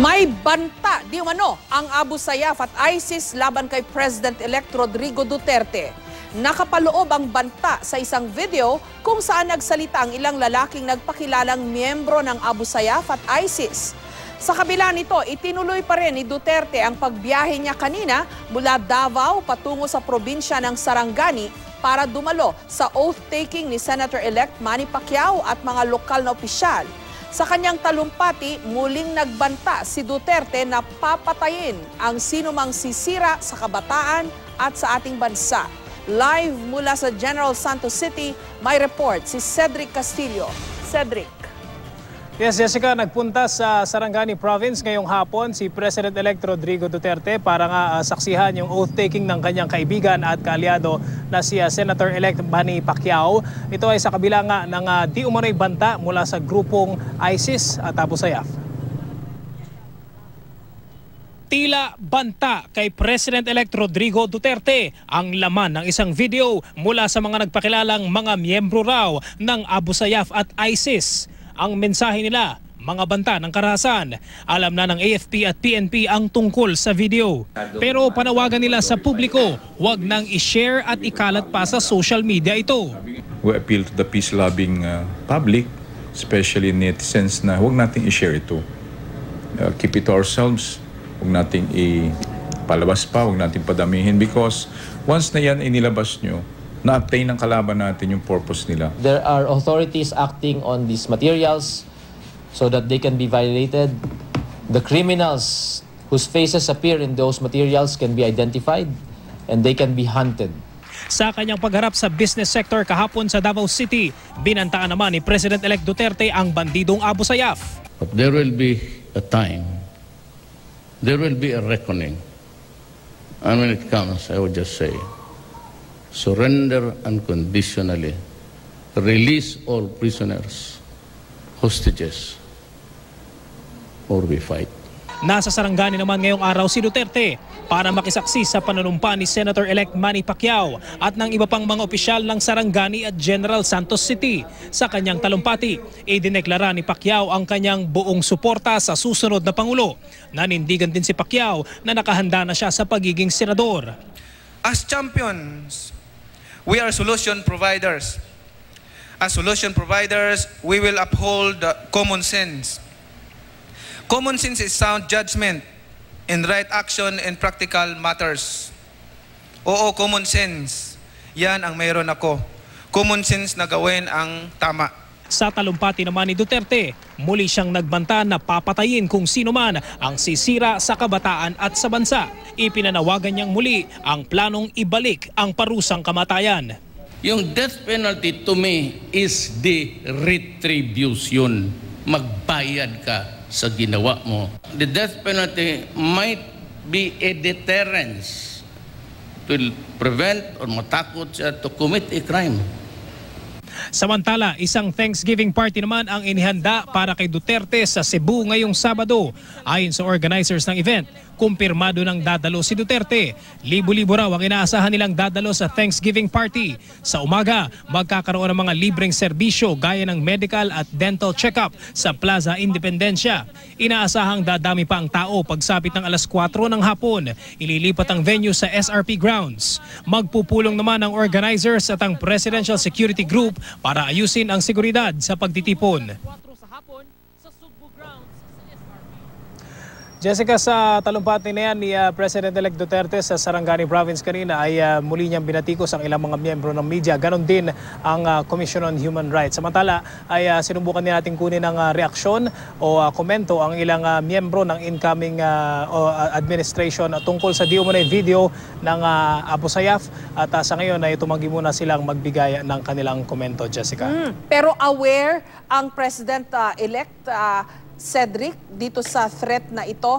May banta di umano ang Abu Sayyaf at ISIS laban kay President-elect Rodrigo Duterte. Nakapaloob ang banta sa isang video kung saan nagsalita ang ilang lalaking nagpakilalang miyembro ng Abu Sayyaf at ISIS. Sa kabila nito, itinuloy pa rin ni Duterte ang pagbiyahe niya kanina mula Davao patungo sa probinsya ng Sarangani para dumalo sa oath-taking ni Senator-elect Manny Pacquiao at mga lokal na opisyal. Sa kanyang talumpati, muling nagbanta si Duterte na papatayin ang sinumang sisira sa kabataan at sa ating bansa. Live mula sa General Santos City, may report si Cedric Castillo. Cedric. Yes, Jessica, nagpunta sa Sarangani Province ngayong hapon si President-elect Rodrigo Duterte para nga saksihan yung oath-taking ng kanyang kaibigan at kaalyado na si Senator-elect Manny Pacquiao. Ito ay sa kabila nga ng di umano'y banta mula sa grupong ISIS at Abu Sayyaf. Tila banta kay President-elect Rodrigo Duterte ang laman ng isang video mula sa mga nagpakilalang mga miyembro raw ng Abu Sayyaf at ISIS. Ang mensahe nila, mga banta ng karahasan. Alam na ng AFP at PNP ang tungkol sa video. Pero panawagan nila sa publiko, huwag nang i-share at ikalat pa sa social media ito. We appeal to the peace-loving public, especially netizens, na huwag nating i-share ito. Keep it to ourselves. Huwag nating ipalabas pa, huwag nating padamihin because once na yan inilabas nyo, na-obtain ng kalaban natin yung purpose nila. There are authorities acting on these materials so that they can be violated. The criminals whose faces appear in those materials can be identified and they can be hunted. Sa kanyang pagharap sa business sector kahapon sa Davao City, binantaan naman ni President-elect Duterte ang bandidong Abu Sayyaf. But there will be a time, there will be a reckoning. And when it comes, I would just say, surrender unconditionally, release all prisoners, hostages, or we fight. Nasa Sarangani naman ngayong araw si Duterte para makisaksi sa panunumpa ni Senator-elect Manny Pacquiao at ng iba pang mga opisyal ng Sarangani at General Santos City. Sa kanyang talumpati, idineklara ni Pacquiao ang kanyang buong suporta sa susunod na Pangulo. Nanindigan din si Pacquiao na nakahanda na siya sa pagiging senador. As champions, we are solution providers. As solution providers, we will uphold common sense. Common sense is sound judgment in right action and practical matters. Oo, common sense. Yan ang mayroon ako. Common sense na gawin ang tama. Sa talumpati naman ni Duterte, muli siyang nagbanta na papatayin kung sino man ang sisira sa kabataan at sa bansa. Ipinanawagan niyang muli ang planong ibalik ang parusang kamatayan. Yung death penalty to me is the retribution. Magbayad ka sa ginawa mo. The death penalty might be a deterrence to prevent or matakot siya to commit a crime. Samantala, isang Thanksgiving party naman ang inihanda para kay Duterte sa Cebu ngayong Sabado. Ayon sa organizers ng event, kumpirmado ng dadalo si Duterte. Libo-libo raw ang inaasahan nilang dadalo sa Thanksgiving party. Sa umaga, magkakaroon ng mga libreng serbisyo gaya ng medical at dental check-up sa Plaza Independencia. Inaasahang dadami pa ang tao pagsapit ng alas 4 ng hapon. Ililipat ang venue sa SRP grounds. Magpupulong naman ang organizers at ang Presidential Security Group para ayusin ang seguridad sa pagtitipon. Jessica, sa talumpati na yan ni President-elect Duterte sa Sarangani Province kanina ay muli niyang binatikos ang ilang mga miyembro ng media. Ganon din ang Commission on Human Rights. Samantala ay sinubukan din natin kunin ng reaksyon o komento ang ilang miyembro ng incoming administration tungkol sa di umano'y video ng Abu Sayyaf. At sa ngayon ay tumanggi muna silang magbigay ng kanilang komento, Jessica. Pero aware ang President-elect Cedric dito sa threat na ito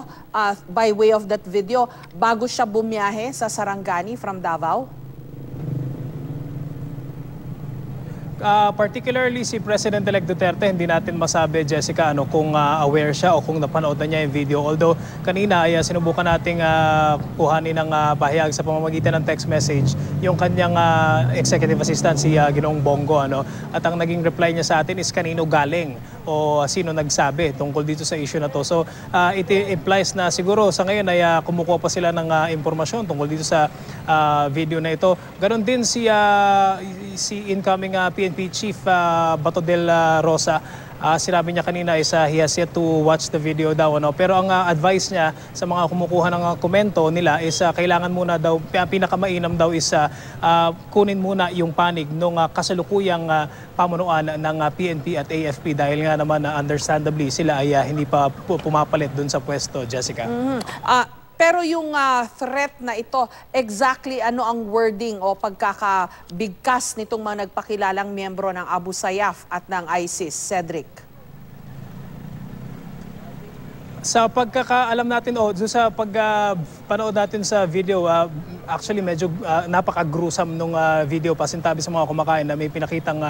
by way of that video bago siya bumiyahe sa Sarangani from Davao? Particularly si President-elect Duterte, hindi natin masabi, Jessica, kung aware siya o kung napanood na niya yung video. Although kanina ay sinubukan nating kuhanin ng pahayag sa pamamagitan ng text message yung kanyang executive assistant, si Ginoong Bongo. At ang naging reply niya sa atin is kanino galing o sino nagsabi tungkol dito sa issue na to. So it implies na siguro sa ngayon ay kumukuha pa sila ng impormasyon tungkol dito sa video na ito. Ganon din si incoming PNP Chief Bato del Rosa. Sinabi niya kanina is he has yet to watch the video daw. Pero ang advice niya sa mga kumukuha ng komento nila is kailangan muna daw, pinakamainam daw is kunin muna yung panig ng kasalukuyang pamunuan ng PNP at AFP dahil nga naman understandably sila ay hindi pa pumapalit dun sa pwesto, Jessica. Pero yung threat na ito, exactly ano ang wording o pagkakabigkas nitong mga nagpakilalang miyembro ng Abu Sayyaf at ng ISIS? Cedric? Sa pagkakaalam natin sa pagpanood natin sa video, actually medyo napaka-gruesome nung video. Pasintabi sa mga kumakain na may pinakitang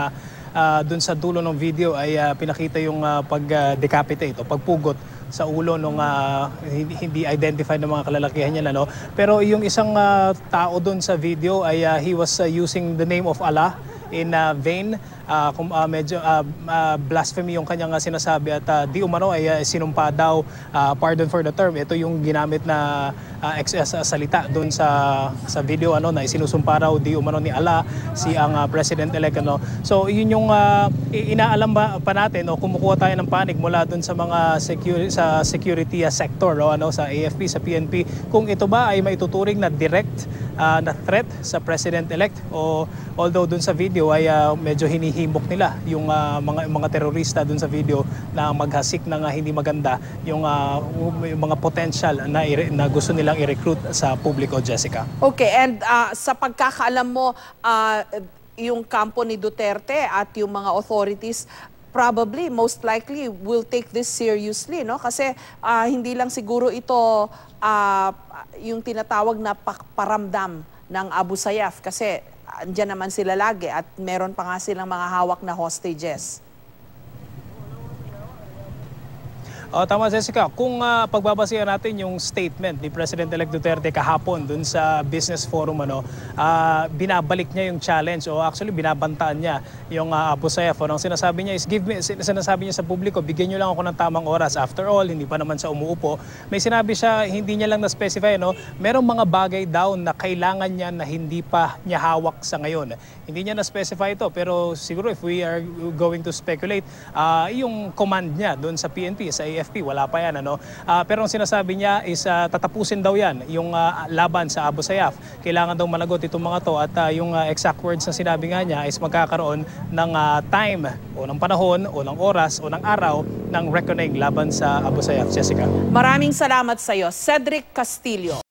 dun sa dulo ng video ay pinakita yung pag-decapitate o pagpugot sa ulo ng hindi identified ng mga kalalakihan niya. Pero yung isang tao dun sa video ay he was using the name of Allah in vain. Medyo blasphemy yung kanyang sinasabi at di umano ay sinumpa daw, pardon for the term, ito yung ginamit na salita doon sa video na isinusumpa raw di umano ni Allah si ang President-elect. So yun yung inaalam pa natin o kumukuha tayo ng panig mula doon sa mga security sector sa AFP, sa PNP, kung ito ba ay maituturing na direct na threat sa President-elect o although doon sa video ay medyo hinihimok nila yung mga terorista doon sa video na maghasik ng hindi maganda yung mga potential na gusto nilang i-recruit sa publiko, Jessica. Okay, and sa pagkakaalam mo, yung kampo ni Duterte at yung mga authorities probably, most likely, will take this seriously, Kasi hindi lang siguro ito yung tinatawag na paramdam ng Abu Sayyaf kasi andyan naman sila lagi at meron pa nga silang mga hawak na hostages. Tama, Jessica. Kung pagbabasihan natin yung statement ni President-elect Duterte kahapon dun sa business forum, binabalik niya yung challenge o actually binabantaan niya yung Abu Sayyaf. Ang sinasabi niya is, sinasabi niya sa publiko, bigyan niyo lang ako ng tamang oras. After all, hindi pa naman sa umuupo. May sinabi siya, hindi niya lang na-specify, merong mga bagay daw na kailangan niya na hindi pa niya hawak sa ngayon. Hindi niya na-specify ito, pero siguro if we are going to speculate, yung command niya doon sa PNP, sa AFP, wala pa yan. Pero ang sinasabi niya is tatapusin daw yan, yung laban sa Abu Sayyaf. Kailangan daw managot itong mga to at yung exact words na sinabi nga niya is magkakaroon ng time o ng panahon o ng oras o ng araw ng reckoning laban sa Abu Sayyaf. Jessica. Maraming salamat sa iyo, Cedric Castillo.